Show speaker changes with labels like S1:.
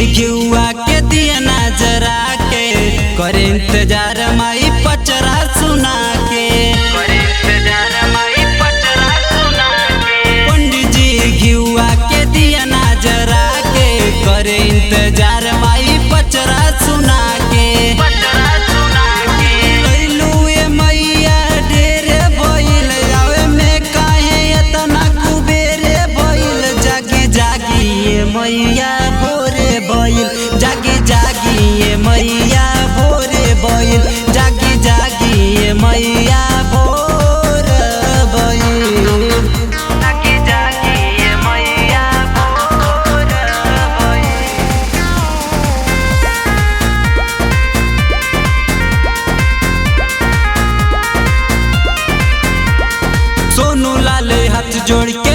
S1: घिउआ के दिया ना जरा के करे इंतजार माई पचरा सुना के पंडित जी घिउआ के दिया ना जरा के करे इंतजार माई पचरा सुना के मैया भोरे बैल जागी जागी ये मैया भोरे बैल जागी जागी ये मैया भोर बैल जागी जागी ये मैया भोर बैल। सोनू लाल हाथ जोड़ के